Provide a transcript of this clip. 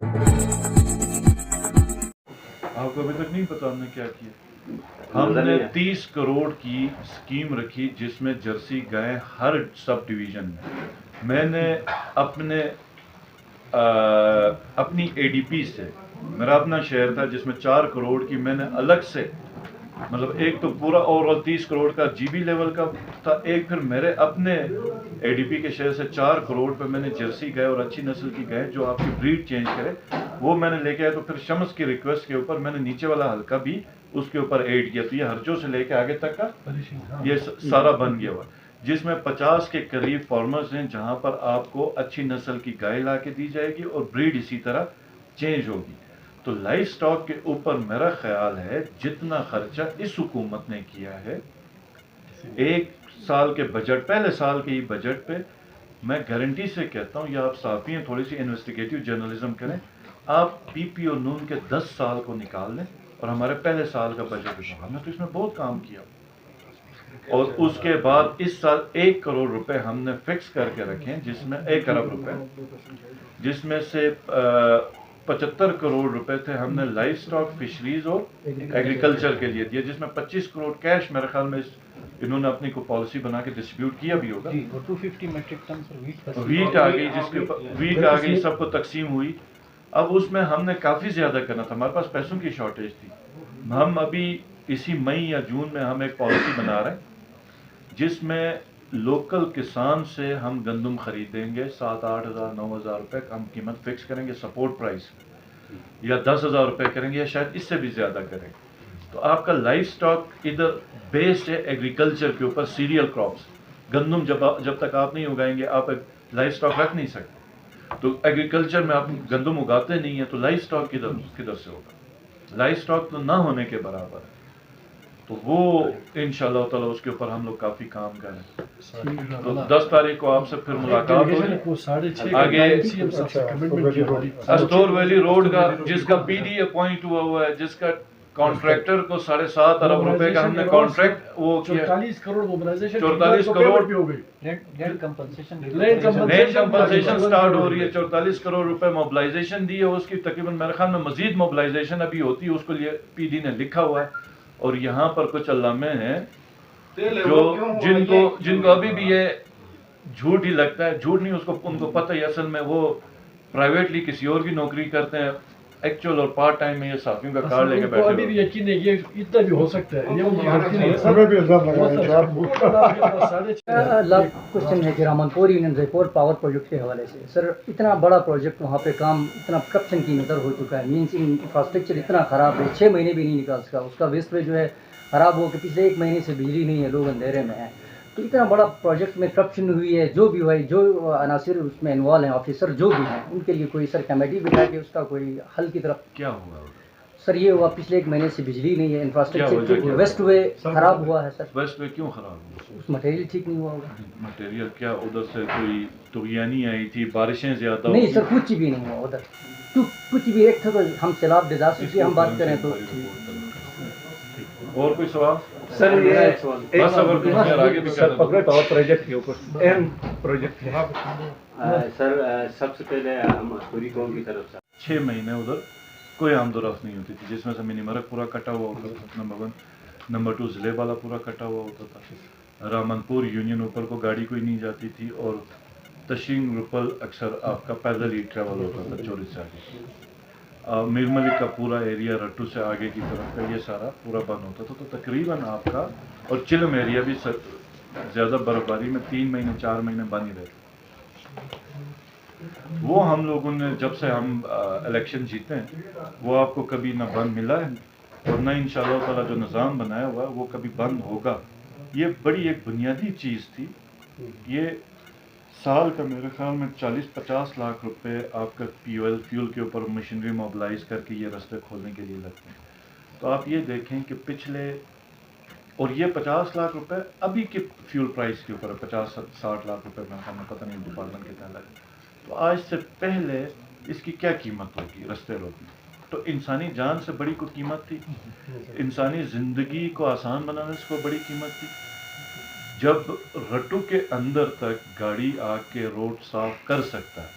आपको अभी तक नहीं पता हमने क्या किया। हमने 30 करोड़ की स्कीम रखी जिसमें जर्सी गायें हर सब डिवीजन में। मैंने अपनी एडीपी से, मेरा अपना शेयर था जिसमें 4 करोड़ की मैंने अलग से, मतलब एक तो पूरा ओवरऑल 30 करोड़ का जीबी लेवल का था, एक फिर मेरे अपने एडीपी के शेयर से 4 करोड़ पे मैंने जर्सी गाय और अच्छी नस्ल की गाय जो आपकी ब्रीड चेंज करे वो मैंने लेके आया। तो फिर शम्स की रिक्वेस्ट के ऊपर मैंने नीचे वाला हल्का भी उसके ऊपर ऐड किया, तो ये हरजों से लेके आगे तक का ये सारा बन गया हुआ, जिसमें 50 के करीब फार्मर्स हैं जहां पर आपको अच्छी नस्ल की गाय ला के दी जाएगी और ब्रीड इसी तरह चेंज होगी। तो लाइफ स्टॉक के ऊपर मेरा ख्याल है जितना खर्चा इस हुकूमत ने किया है एक साल के बजट, पहले साल के ही बजट पे, मैं गारंटी से कहता हूं, या आप साफी हैं थोड़ी सी इन्वेस्टिगेटिव जर्नलिज्म करें, आप पीपीओ नून के 10 साल को निकाल लें और हमारे पहले साल का बजट, हमने तो इसमें बहुत काम किया। और उसके बाद इस साल 1 करोड़ रुपए हमने फिक्स करके रखे हैं, जिसमें 1 अरब रुपए, जिसमें से 75 करोड़ रुपए थे हमने लाइफ स्टॉक, फिशरीज और एग्रीकल्चर के लिए दिए, जिसमें 25 करोड़ कैश मेरे ख्याल में इन्होंने अपनी को पॉलिसी बना के डिस्ट्रीब्यूट किया भी होगा। 250 मेट्रिक टन वीट आ गई, जिसके वीट आ गई, सबको तकसीम हुई। अब उसमें हमने काफ़ी ज़्यादा करना था, हमारे पास पैसों की शॉर्टेज थी। हम अभी इसी मई या जून में हम एक पॉलिसी बना रहे हैं जिसमें लोकल किसान से हम गंदम खरीदेंगे, 7-8 हज़ार 9 हज़ार रुपये हम कीमत फिक्स करेंगे सपोर्ट प्राइस, या 10 हज़ार रुपये करेंगे, या शायद इससे भी ज़्यादा करेंगे। तो आपका लाइफ स्टॉक इधर बेस्ड है एग्रीकल्चर के ऊपर, सीरियल क्रॉप्स। गंदम जब तक आप नहीं उगाएंगे आप लाइफ स्टॉक रख नहीं सकते। तो एग्रीकल्चर में आप गंदम उगाते नहीं है तो लाइफ स्टॉक किधर से होगा? लाइफ स्टॉक तो ना होने के बराबर है। तो वो इंशाल्लाह ताला उसके ऊपर हम लोग काफ़ी काम कर रहे हैं। तो 10 तारीख को आपसे फिर मुलाकात होगी। आगे अस्तोर वैली रोड का जिसका पीडी अपॉइंट हुआ है, जिसका कॉन्ट्रैक्टर को 7.5 अरब रुपए का हमने कॉन्ट्रैक्ट वो किया, 44 करोड़ मोबिलाइजेशन, 44 करोड़ भी हो गई। लैंड कंपनसेशन स्टार्ट हो रही है। 44 करोड़ रुपए मोबिलाइजेशन दी है, उसकी तकरीबन मेरे ख्याल में मजीद मोबिलाइजेशन अभी होती है, उसको लिए पीडी ने लिखा हुआ है। और यहाँ पर कुछ अल्लामे हैं जो जिनको अभी भी ये झूठ ही लगता है, झूठ नहीं, उनको पता है असल में वो प्राइवेटली किसी और की नौकरी करते हैं, एक्चुअल और पार्ट टाइम में ये साथियों का कार्ड लेके बैठे अभी भी यकीन नहीं, ये इतना भी हो सकता है, ये उनकी गलती नहीं है। लाभ क्वेश्चन है कि रामनपुर यूनियन जयपुर पावर प्रोजेक्ट के हवाले से सर, इतना बड़ा प्रोजेक्ट वहाँ पे काम इतना करप्शन की नज़र हो चुका है, मीन्स इंफ्रास्ट्रक्चर इतना ख़राब है, 6 महीने भी नहीं निकाल सका, उसका वेस्ट जो है ख़राब हो के पिछले 1 महीने से बिजली नहीं है, लोग अंधेरे में हैं। तो इतना बड़ा प्रोजेक्ट में करप्शन हुई है, जो भी हुआ है, जो अनासिर उसमें इन्वॉल्व हैं, ऑफिसर जो भी हैं, उनके लिए कोई सर कमेटी बिठा के उसका कोई हल की तरफ क्या हुआ सर? ये हुआ पिछले 1 महीने से बिजली नहीं है, इंफ्रास्ट्रक्चर वेस्ट वे खराब हुआ है सर। वेस्ट वे क्यों खराब हुआ? उस मटेरियल ठीक नहीं हुआ होगा। मटेरियल क्या उधर से कोई तुगयानी आई थी, बारिशें ज्यादा? नहीं सर, कुछ भी नहीं हुआ उधर, कुछ भी। एक था तो हम सैलाब डिजास्टर की हम बात करें तो। और कोई सवाल सर? ये बस आगे भी सर पकड़े पावर प्रोजेक्ट के ऊपर अहम प्रोजेक्ट है सर। सबसे पहले हम पूरी कौम की तरफ से 6 महीने उधर कोई आमदोरफ्त नहीं होती थी, जिसमें से मिनीमरक पूरा कटा हुआ होता था, नंबर 1, नंबर 2 ज़िले वाला पूरा कटा हुआ होता था, रामनपुर यूनियन ऊपर को गाड़ी कोई नहीं जाती थी, और तशीन रुपल अक्सर आपका पैदल ही ट्रैवल होता था चोरी से आगे। मीर मलिक का पूरा एरिया रट्टू से आगे की तरफ का ये सारा पूरा बंद होता था। तो तकरीबन आपका, और चिलम एरिया भी ज़्यादा बर्फबारी में 3 महीने 4 महीने बंद ही रहते। वो हम लोगों ने जब से हम इलेक्शन जीते हैं वो आपको कभी ना बंद मिला है और ना इंशाअल्लाह ताला जो निज़ाम बनाया हुआ है वो कभी बंद होगा। ये बड़ी एक बुनियादी चीज़ थी। ये साल का मेरे ख्याल में 40-50 लाख रुपए आपका फ्यूल के ऊपर मशीनरी मोबिलाइज करके ये रास्ते खोलने के लिए लगते हैं। तो आप ये देखें कि पिछले, और ये 50 लाख रुपए अभी के फ्यूल प्राइस के ऊपर है, 50-60 लाख रुपए में, हमें पता नहीं डिपार्टमेंट कितना लगे। तो आज से पहले इसकी क्या कीमत होगी रास्ते रोकने? तो इंसानी जान से बड़ी कोई कीमत थी? इंसानी ज़िंदगी को आसान बनाने से कोई बड़ी कीमत थी? जब रट्टू के अंदर तक गाड़ी आके रोड साफ कर सकता है